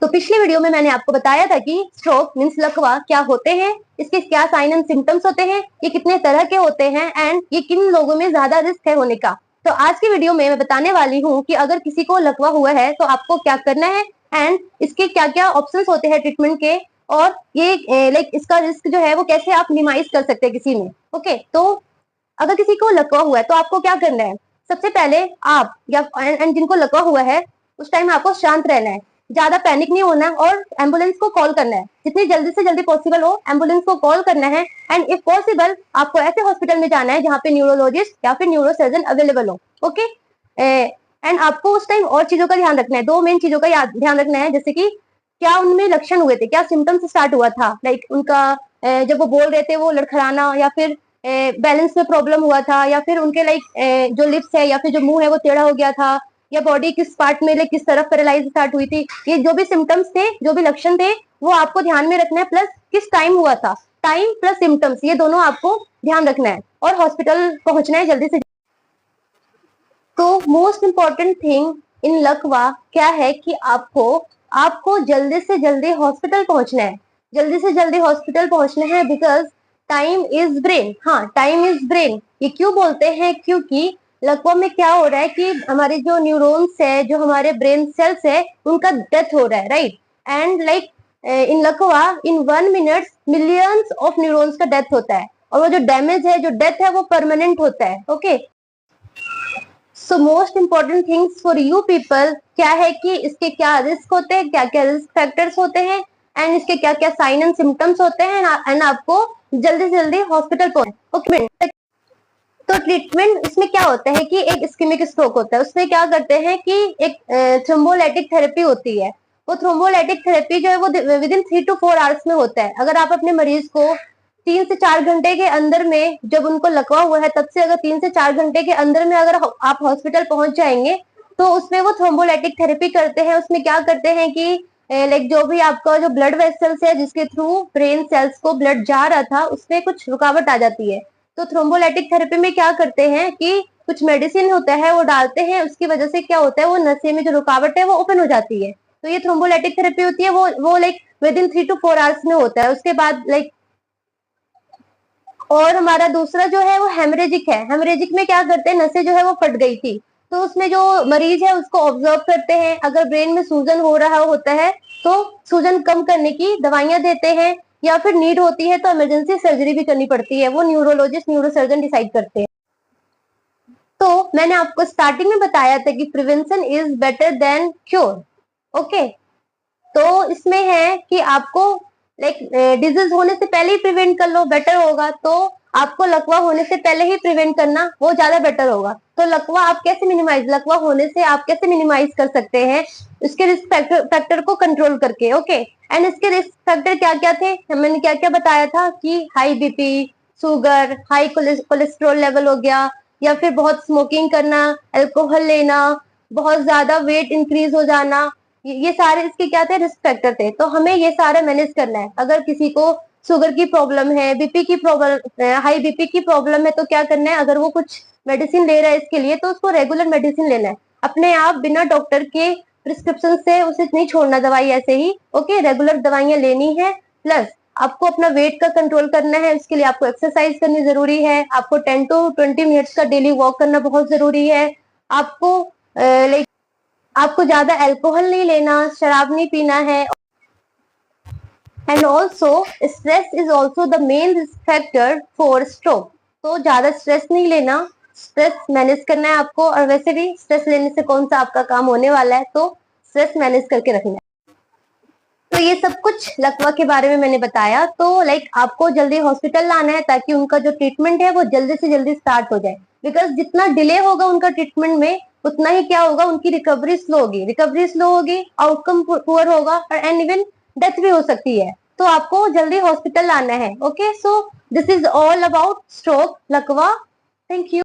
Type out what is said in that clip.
तो पिछले वीडियो में मैंने आपको बताया था कि स्ट्रोक मींस लकवा क्या होते हैं, इसके क्या साइन एंड सिम्टम्स होते हैं, ये कितने तरह के होते हैं एंड ये किन लोगों में ज्यादा रिस्क है होने का। तो आज की वीडियो में मैं बताने वाली हूँ कि अगर किसी को लकवा हुआ है तो आपको क्या करना है एंड इसके क्या क्या ऑप्शंस होते हैं ट्रीटमेंट के, और ये लाइक इसका रिस्क जो है वो कैसे आप मिनिमाइज कर सकते हैं किसी में। ओके, तो अगर किसी को लकवा हुआ है तो आपको क्या करना है। सबसे पहले आप या एंड जिनको लकवा हुआ है उस टाइम आपको शांत रहना है, ज्यादा पैनिक नहीं होना है और एम्बुलेंस को कॉल करना है। जितनी जल्दी से जल्दी पॉसिबल हो एम्बुलेंस को कॉल करना है एंड इफ पॉसिबल आपको ऐसे हॉस्पिटल में जाना है जहाँ पे न्यूरोलॉजिस्ट या फिर न्यूरोसर्जन अवेलेबल हो। ओके, एंड आपको उस टाइम और चीजों का ध्यान रखना है, दो मेन चीजों का ध्यान रखना है, जैसे कि क्या उनमें लक्षण हुए थे, क्या सिम्टम्स स्टार्ट हुआ था, लाइक उनका जब वो बोल रहे थे वो लड़खड़ाना, या फिर बैलेंस में प्रॉब्लम हुआ था, या फिर उनके लाइक जो लिप्स है या फिर जो मुंह है वो टेढ़ा हो गया था, या बॉडी किस पार्ट में किस तरफ पैरालाइज स्टार्ट हुई थी। ये जो भी सिम्टम्स थे, जो भी लक्षण थे, वो आपको ध्यान में रखना है, प्लस किस टाइम हुआ था, टाइम प्लस सिम्टम्स, ये दोनों आपको ध्यान रखना है और हॉस्पिटल पहुंचना है जल्दी से। तो मोस्ट इम्पोर्टेंट थिंग इन लकवा क्या है कि आपको जल्दी से जल्दी हॉस्पिटल पहुंचना है, जल्दी से जल्दी हॉस्पिटल पहुंचना है, बिकॉज टाइम इज ब्रेन। हाँ, टाइम इज ब्रेन, ये क्यों बोलते हैं, क्योंकि लकवा में क्या हो रहा है कि हमारे जो न्यूरॉन्स है, जो हमारे ब्रेन सेल्स है, उनका डेथ हो रहा है, राइट। एंड लाइक इन लकवा इन 1 मिनट मिलियंस ऑफ न्यूरॉन्स का डेथ होता है, और वो जो डैमेज है, जो डेथ है, वो परमानेंट होता है। Okay, so most important things for you people क्या है कि इसके क्या रिस्क होते हैं, क्या क्या रिस्क फैक्टर्स होते हैं एंड इसके क्या क्या साइन एंड सिम्टम्स होते हैं, एंड आपको जल्दी से जल्दी हॉस्पिटल पहुंचना। ओके, तो ट्रीटमेंट इसमें क्या होता है कि एक इस्केमिक स्ट्रोक होता है, उसमें क्या करते हैं कि एक थ्रोम्बोलाइटिक थेरेपी होती है। वो थ्रोम्बोलाइटिक थेरेपी जो है वो विद इन 3 to 4 आवर्स में होता है। अगर आप अपने मरीज को 3 से 4 घंटे के अंदर में, जब उनको लकवा हुआ है तब से अगर 3 से 4 घंटे के अंदर में अगर आप हॉस्पिटल पहुंच जाएंगे तो उसमें वो थ्रोम्बोलाइटिक थेरेपी करते हैं। उसमें क्या करते हैं कि लाइक जो भी आपका जो ब्लड वेसल्स है जिसके थ्रू ब्रेन सेल्स को ब्लड जा रहा था उसमें कुछ रुकावट आ जाती है, तो थ्रोम्बोलाइटिक थेरेपी में क्या करते हैं कि कुछ मेडिसिन होता है वो डालते हैं, उसकी वजह से क्या होता है वो नशे में जो रुकावट है वो ओपन हो जाती है। तो ये थ्रोम्बोलाइटिक थेरेपी होती है, वो like with in 3 to 4 hours में होता है। उसके बाद लाइक और हमारा दूसरा जो है वो हेमरेजिक है। हेमरेजिक में क्या करते हैं, नसें जो है वो फट गई थी, तो उसमें जो मरीज है उसको ऑब्जर्व करते हैं, अगर ब्रेन में सूजन हो रहा होता है तो सूजन कम करने की दवाइयां देते हैं, या फिर नीड होती है तो इमरजेंसी सर्जरी भी करनी पड़ती है, वो न्यूरोलॉजिस्ट न्यूरोसर्जन डिसाइड करते हैं। तो मैंने आपको स्टार्टिंग में बताया था कि prevention is better than cure. Okay, तो इसमें है कि आपको लाइक डिजीज होने से पहले ही प्रिवेंट कर लो, बेटर होगा। तो आपको लकवा होने से पहले ही प्रिवेंट करना वो ज्यादा बेटर होगा। तो लकवा आप कैसे मिनिमाइज, लकवा होने से आप कैसे मिनिमाइज कर सकते हैं, इसके रिस्क फैक्टर को कंट्रोल करके। ओके, एंड इसके रिस्क फैक्टर क्या क्या थे, मैंने क्या क्या बताया था कि high BP, sugar, high cholesterol level हो गया, या फिर बहुत स्मोकिंग करना, अल्कोहल लेना, बहुत ज्यादा वेट इंक्रीज हो जाना, ये सारे इसके क्या थे, रिस्क फैक्टर थे। तो हमें ये सारा मैनेज करना है। अगर किसी को शुगर की प्रॉब्लम है, बीपी की प्रॉब्लम, हाई बीपी की प्रॉब्लम है, तो क्या करना है, अगर वो कुछ मेडिसिन ले रहा है इसके लिए तो उसको रेगुलर मेडिसिन लेना है, अपने आप बिना डॉक्टर के प्रिस्क्रिप्शन से उसे नहीं छोड़ना दवाई ऐसे ही। ओके, रेगुलर दवाइयां लेनी है, प्लस आपको अपना वेट का कंट्रोल करना है, इसके लिए आपको एक्सरसाइज करनी जरूरी है, आपको 10 to 20 मिनट्स का डेली वॉक करना बहुत जरूरी है, आपको लाइक आपको ज्यादा अल्कोहल नहीं लेना, शराब नहीं पीना है, and also stress is also the main risk factor for stroke. तो ज्यादा स्ट्रेस नहीं लेना, स्ट्रेस मैनेज करना है आपको, और वैसे भी स्ट्रेस लेने से कौन सा आपका काम होने वाला है, तो स्ट्रेस मैनेज करके रखना है। तो ये सब कुछ लकवा के बारे में मैंने बताया। तो लाइक आपको जल्दी हॉस्पिटल लाना है ताकि उनका जो ट्रीटमेंट है वो जल्दी से जल्दी स्टार्ट हो जाए, बिकॉज जितना डिले होगा उनका ट्रीटमेंट में उतना ही क्या होगा, उनकी रिकवरी स्लो होगी, रिकवरी स्लो होगी, आउटकम पुअर होगा, और एंड इवन डेथ भी हो सकती है। तो आपको जल्दी हॉस्पिटल लाना है। Okay, so this is all about stroke लकवा। Thank you.